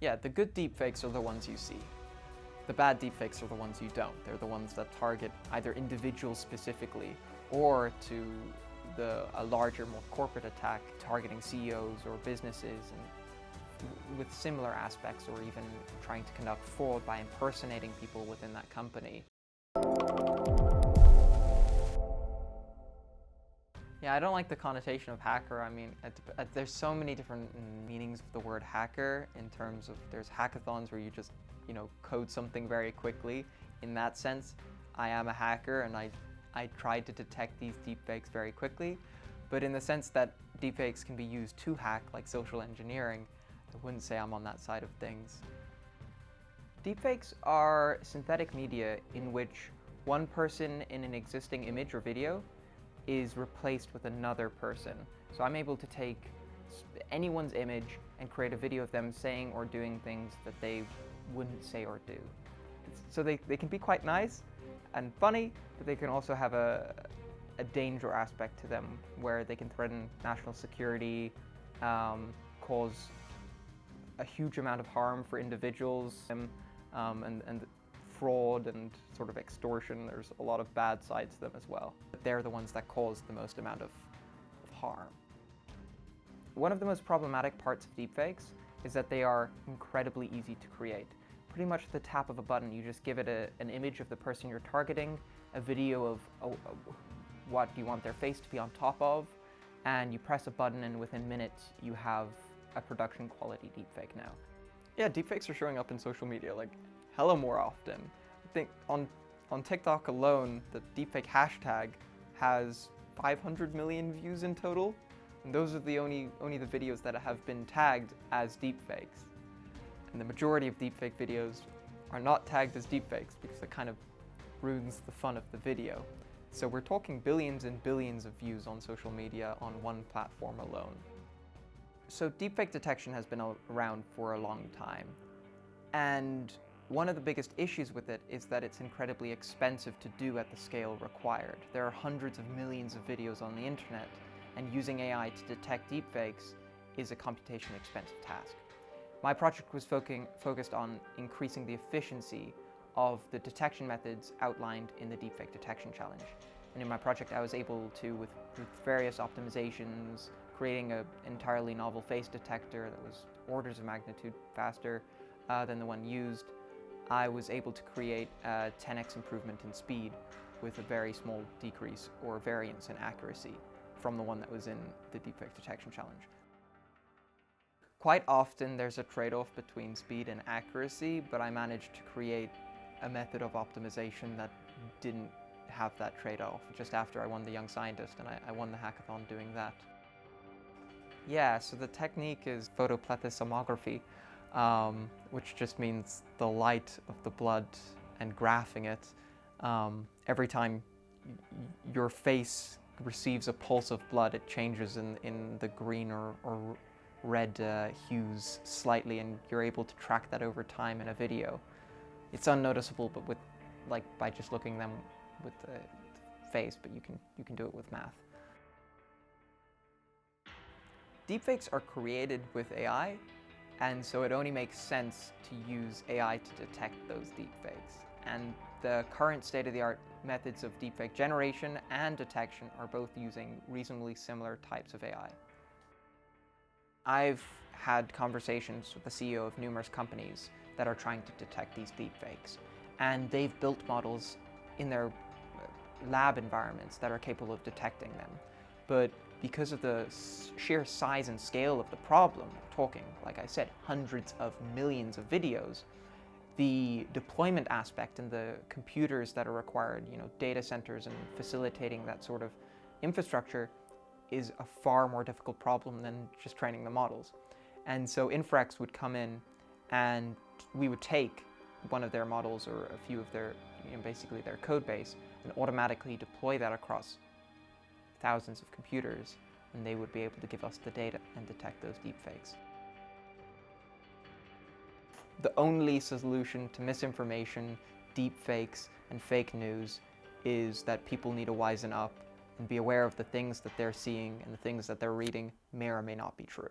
Yeah, the good deepfakes are the ones you see. The bad deepfakes are the ones you don't. They're the ones that target either individuals specifically or to a larger, more corporate attack targeting CEOs or businesses and with similar aspects, or even trying to conduct fraud by impersonating people within that company. Yeah, I don't like the connotation of hacker. I mean, there's so many different meanings of the word hacker in terms of there's hackathons where you just, code something very quickly. In that sense, I am a hacker and I tried to detect these deepfakes very quickly. But in the sense that deepfakes can be used to hack, like social engineering, I wouldn't say I'm on that side of things. Deepfakes are synthetic media in which one person in an existing image or video is replaced with another person. So I'm able to take anyone's image and create a video of them saying or doing things that they wouldn't say or do. So they can be quite nice and funny, but they can also have a danger aspect to them where they can threaten national security, cause a huge amount of harm for individuals, and fraud and sort of extortion. There's a lot of bad sides to them as well. But they're the ones that cause the most amount of harm. One of the most problematic parts of deepfakes is that they are incredibly easy to create. Pretty much at the tap of a button, you just give it an image of the person you're targeting, a video of what you want their face to be on top of, and you press a button and within minutes you have a production quality deepfake now. Yeah, deepfakes are showing up in social media like hella more often. I think on TikTok alone, the deepfake hashtag has 500 million views in total. And those are the only the videos that have been tagged as deepfakes. And the majority of deepfake videos are not tagged as deepfakes because it kind of ruins the fun of the video. So we're talking billions and billions of views on social media on one platform alone. So deepfake detection has been around for a long time. And one of the biggest issues with it is that it's incredibly expensive to do at the scale required. There are hundreds of millions of videos on the internet, and using AI to detect deepfakes is a computationally expensive task. My project was focused on increasing the efficiency of the detection methods outlined in the Deepfake Detection Challenge. And in my project I was able to, with various optimizations, creating an entirely novel face detector that was orders of magnitude faster than the one used, I was able to create a 10x improvement in speed with a very small decrease or variance in accuracy from the one that was in the Deepfake Detection Challenge. Quite often there's a trade-off between speed and accuracy, but I managed to create a method of optimization that didn't have that trade-off just after I won the Young Scientist, and I won the hackathon doing that. Yeah, so the technique is Photoplethysmography, which just means the light of the blood and graphing it. Every time your face receives a pulse of blood, it changes in the green or red hues slightly, and you're able to track that over time in a video. It's unnoticeable, but by just looking them with the face, but you can do it with math. Deepfakes are created with AI, and so it only makes sense to use AI to detect those deepfakes. And the current state-of-the-art methods of deepfake generation and detection are both using reasonably similar types of AI. I've had conversations with the CEO of numerous companies that are trying to detect these deepfakes, and they've built models in their lab environments that are capable of detecting them. But because of the sheer size and scale of the problem, talking, like I said, hundreds of millions of videos, the deployment aspect and the computers that are required, data centers and facilitating that sort of infrastructure is a far more difficult problem than just training the models. And so Infrax would come in and we would take one of their models or a few of their, basically their code base, and automatically deploy that across thousands of computers, and they would be able to give us the data and detect those deepfakes. The only solution to misinformation, deepfakes, and fake news is that people need to wisen up and be aware of the things that they're seeing and the things that they're reading may or may not be true.